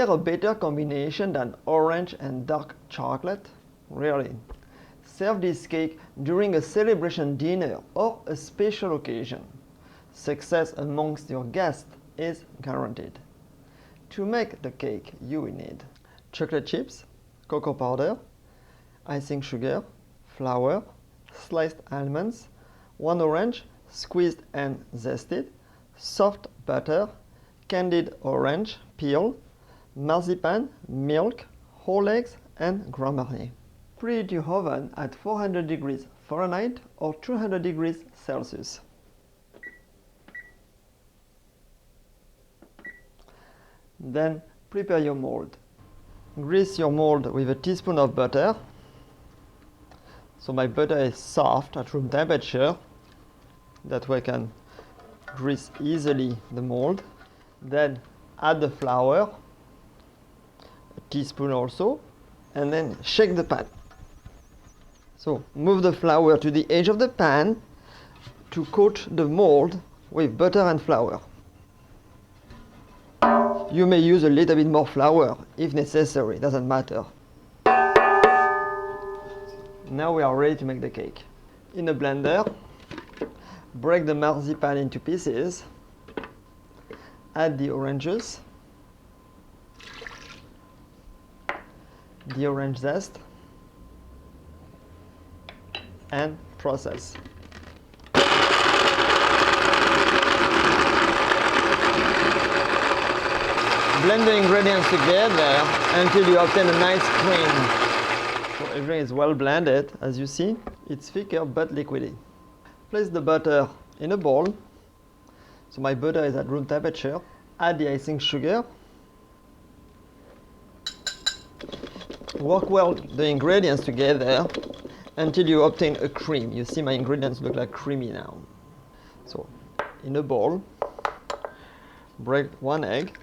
there a better combination than orange and dark chocolate? Really? Serve this cake during a celebration dinner or a special occasion. Success amongst your guests is guaranteed. To make the cake, you will need chocolate chips, cocoa powder, icing sugar, flour, sliced almonds, 1 orange, squeezed and zested, soft butter, candied orange, peel, marzipan, milk, whole eggs, and Grand Marnier. Preheat your oven at 400 degrees Fahrenheit or 200 degrees Celsius. Then prepare your mold. Grease your mold with a teaspoon of butter. So my butter is soft at room temperature. That way I can grease easily the mold. Then add the flour, a teaspoon also, and then shake the pan. So move the flour to the edge of the pan to coat the mold with butter and flour. You may use a little bit more flour if necessary, doesn't matter. Now we are ready to make the cake. In a blender, break the marzipan into pieces, add the oranges, the orange zest, and process. Blend the ingredients together until you obtain a nice cream. So everything is well blended. As you see, it's thicker but liquidy. Place the butter in a bowl. So my butter is at room temperature. Add the icing sugar. Work well the ingredients together until you obtain a cream. You see my ingredients look like creamy now. So in a bowl, break 1 egg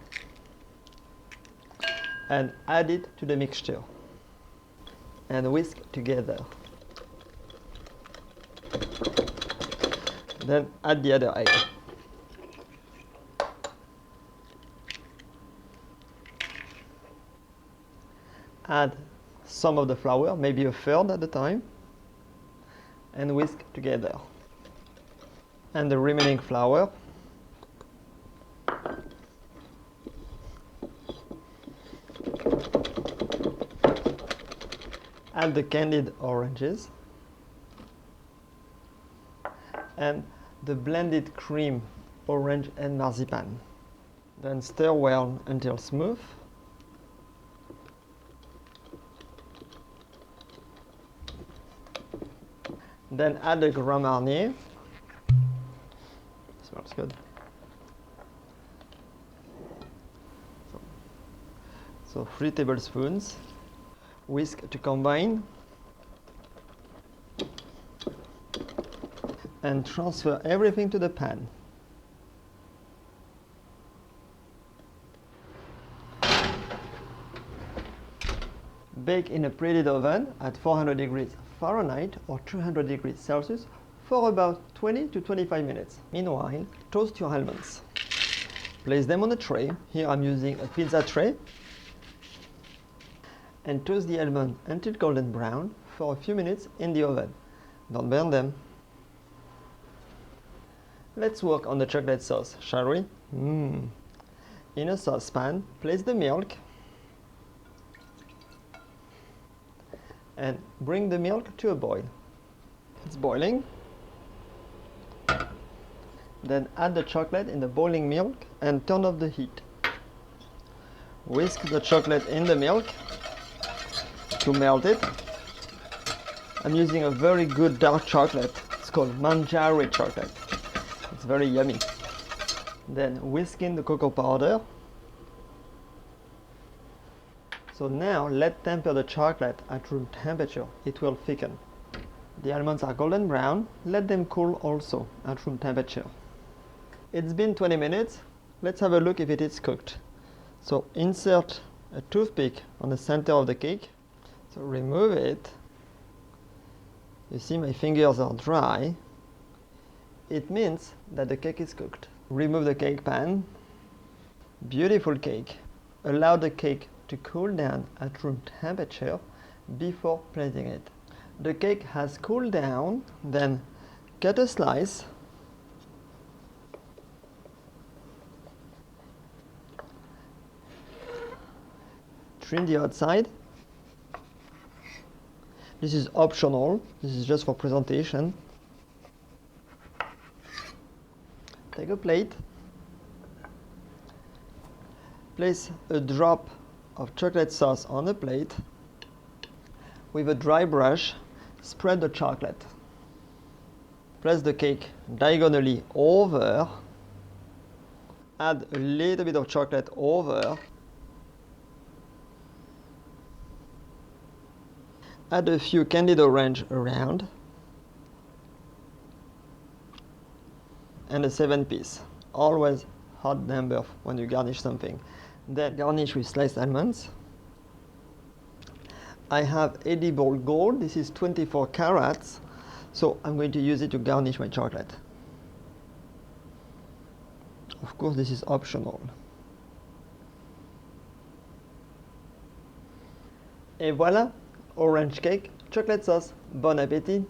and add it to the mixture and whisk together. Then add the other egg. Add some of the flour, maybe a third at a time, and whisk together. And the remaining flour. Add the candied oranges and the blended cream, orange and marzipan. Then stir well until smooth. Then add the Grand Marnier. Smells good. So 3 tablespoons. Whisk to combine and transfer everything to the pan. Bake in a preheated oven at 400 degrees Fahrenheit or 200 degrees Celsius for about 20 to 25 minutes. Meanwhile, toast your almonds. Place them on a tray. Here I'm using a pizza tray. And toast the almond until golden brown for a few minutes in the oven. Don't burn them. Let's work on the chocolate sauce, shall we? In a saucepan, place the milk and bring the milk to a boil. It's boiling. Then add the chocolate in the boiling milk and turn off the heat. Whisk the chocolate in the milk to melt it. I'm using a very good dark chocolate. It's called Manjari chocolate. It's very yummy. Then whisk in the cocoa powder. So now let's temper the chocolate at room temperature. It will thicken. The almonds are golden brown. Let them cool also at room temperature. It's been 20 minutes. Let's have a look if it is cooked. So insert a toothpick on the center of the cake. So remove it. You see my fingers are dry. It means that the cake is cooked. Remove the cake pan. Beautiful cake. Allow the cake to cool down at room temperature before plating it. The cake has cooled down, then cut a slice. Trim the outside. This is optional, this is just for presentation. Take a plate. Place a drop of chocolate sauce on the plate. With a dry brush, spread the chocolate. Place the cake diagonally over. Add a little bit of chocolate over. Add a few candied orange around. And a 7-piece. Always odd number when you garnish something. Then garnish with sliced almonds. I have edible gold. This is 24 carats. So I'm going to use it to garnish my chocolate. Of course, this is optional. Et voilà, orange cake, chocolate sauce. Bon appétit!